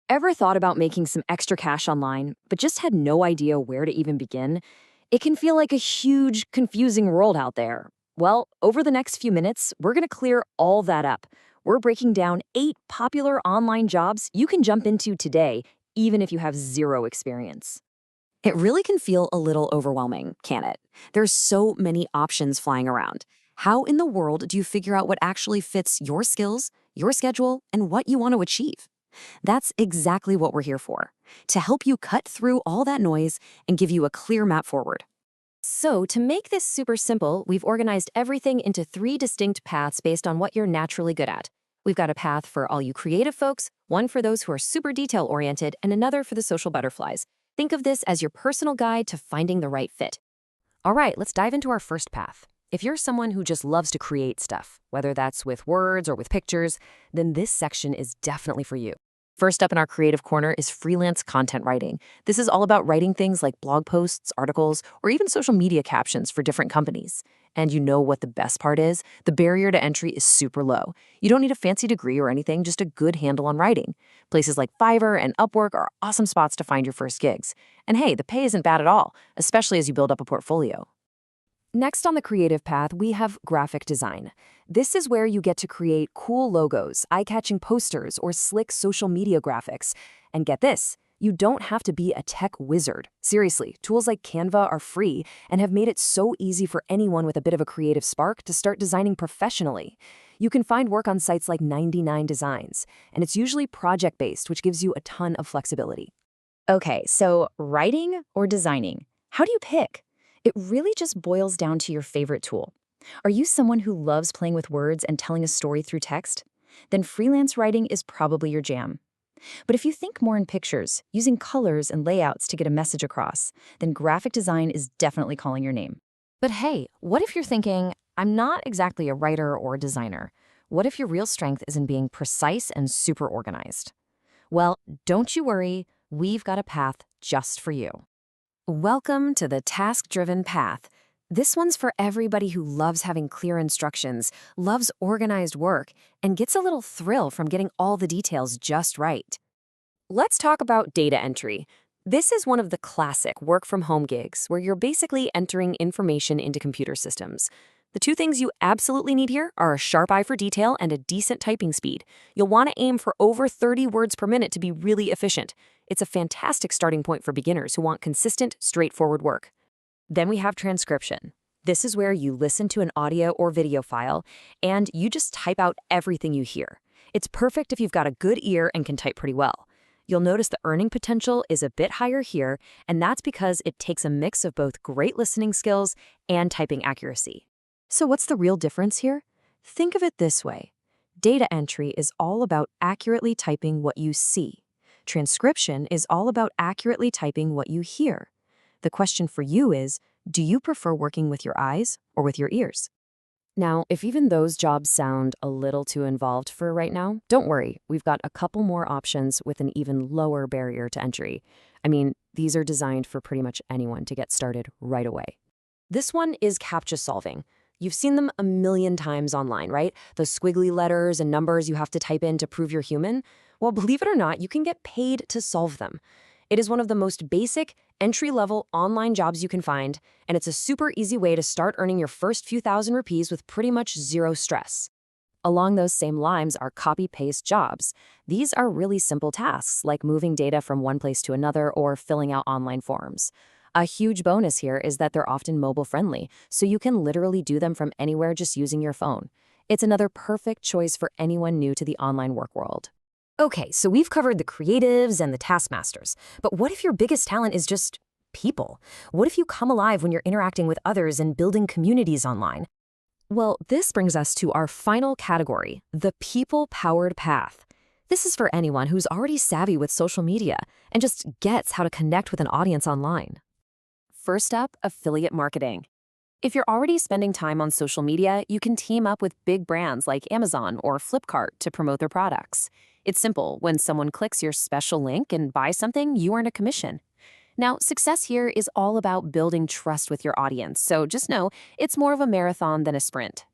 Ever thought about making some extra cash online, but just had no idea where to even begin? It can feel like a huge, confusing world out there. Well, over the next few minutes, we're going to clear all that up. We're breaking down 8 popular online jobs you can jump into today, even if you have zero experience. It really can feel a little overwhelming, can it? There's so many options flying around. How in the world do you figure out what actually fits your skills, your schedule, and what you want to achieve? That's exactly what we're here for, to help you cut through all that noise and give you a clear map forward. So, to make this super simple, we've organized everything into 3 distinct paths based on what you're naturally good at. We've got a path for all you creative folks, one for those who are super detail oriented, and another for the social butterflies. Think of this as your personal guide to finding the right fit. All right, let's dive into our first path. If you're someone who just loves to create stuff, whether that's with words or with pictures, then this section is definitely for you. First up in our creative corner is freelance content writing. This is all about writing things like blog posts, articles, or even social media captions for different companies. And you know what the best part is? The barrier to entry is super low. You don't need a fancy degree or anything, just a good handle on writing. Places like Fiverr and Upwork are awesome spots to find your first gigs. And hey, the pay isn't bad at all, especially as you build up a portfolio. Next on the creative path, we have graphic design. This is where you get to create cool logos, eye-catching posters, or slick social media graphics. And get this, you don't have to be a tech wizard. Seriously, tools like Canva are free and have made it so easy for anyone with a bit of a creative spark to start designing professionally. You can find work on sites like 99 Designs, and it's usually project-based, which gives you a ton of flexibility. Okay, so writing or designing? How do you pick? It really just boils down to your favorite tool. Are you someone who loves playing with words and telling a story through text? Then freelance writing is probably your jam. But if you think more in pictures, using colors and layouts to get a message across, then graphic design is definitely calling your name. But hey, what if you're thinking, I'm not exactly a writer or a designer? What if your real strength is in being precise and super organized? Well, don't you worry, we've got a path just for you. Welcome to the task-driven path. This one's for everybody who loves having clear instructions, loves organized work, and gets a little thrill from getting all the details just right. Let's talk about data entry. This is one of the classic work-from-home gigs where you're basically entering information into computer systems. The 2 things you absolutely need here are a sharp eye for detail and a decent typing speed. You'll want to aim for over 30 words per minute to be really efficient. It's a fantastic starting point for beginners who want consistent, straightforward work. Then we have transcription. This is where you listen to an audio or video file, and you just type out everything you hear. It's perfect if you've got a good ear and can type pretty well. You'll notice the earning potential is a bit higher here, and that's because it takes a mix of both great listening skills and typing accuracy. So what's the real difference here? Think of it this way. Data entry is all about accurately typing what you see. Transcription is all about accurately typing what you hear. The question for you is, do you prefer working with your eyes or with your ears? Now, if even those jobs sound a little too involved for right now, don't worry. We've got a couple more options with an even lower barrier to entry. I mean, these are designed for pretty much anyone to get started right away. This one is CAPTCHA solving. You've seen them a million times online, right? Those squiggly letters and numbers you have to type in to prove you're human. Well, believe it or not, you can get paid to solve them. It is one of the most basic, entry-level online jobs you can find, and it's a super easy way to start earning your first few thousand rupees with pretty much zero stress. Along those same lines are copy-paste jobs. These are really simple tasks, like moving data from one place to another or filling out online forms. A huge bonus here is that they're often mobile-friendly, so you can literally do them from anywhere just using your phone. It's another perfect choice for anyone new to the online work world. Okay, so we've covered the creatives and the taskmasters, but what if your biggest talent is just people? What if you come alive when you're interacting with others and building communities online? Well, this brings us to our final category, the people-powered path. This is for anyone who's already savvy with social media and just gets how to connect with an audience online. First up, affiliate marketing. If you're already spending time on social media, you can team up with big brands like Amazon or Flipkart to promote their products. It's simple. When someone clicks your special link and buys something, you earn a commission. Now, success here is all about building trust with your audience, so just know it's more of a marathon than a sprint.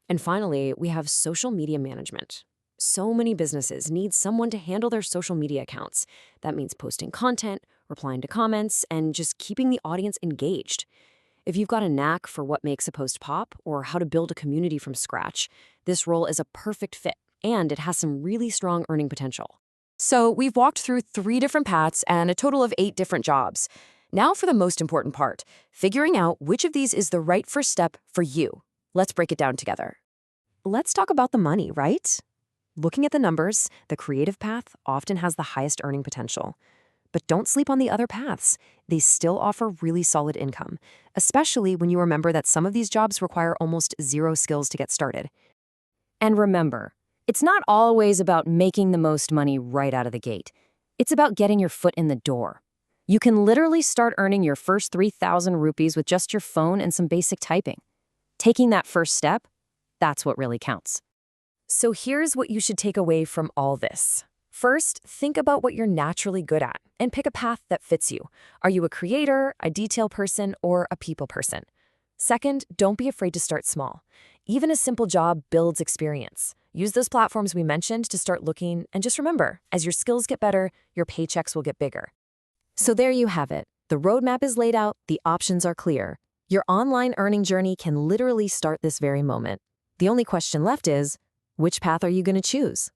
And finally, we have social media management. So many businesses need someone to handle their social media accounts. That means posting content, replying to comments, and just keeping the audience engaged. If you've got a knack for what makes a post pop or how to build a community from scratch, this role is a perfect fit, and it has some really strong earning potential. So we've walked through 3 different paths and a total of 8 different jobs. Now for the most important part, figuring out which of these is the right first step for you. Let's break it down together. Let's talk about the money, right? Looking at the numbers, the creative path often has the highest earning potential. But don't sleep on the other paths. They still offer really solid income, especially when you remember that some of these jobs require almost zero skills to get started. And remember, it's not always about making the most money right out of the gate. It's about getting your foot in the door. You can literally start earning your first 3,000 rupees with just your phone and some basic typing. Taking that first step, that's what really counts. So here's what you should take away from all this. First, think about what you're naturally good at and pick a path that fits you. Are you a creator, a detail person, or a people person? Second, don't be afraid to start small. Even a simple job builds experience. Use those platforms we mentioned to start looking, and just remember, as your skills get better, your paychecks will get bigger. So there you have it. The roadmap is laid out, the options are clear. Your online earning journey can literally start this very moment. The only question left is, which path are you going to choose?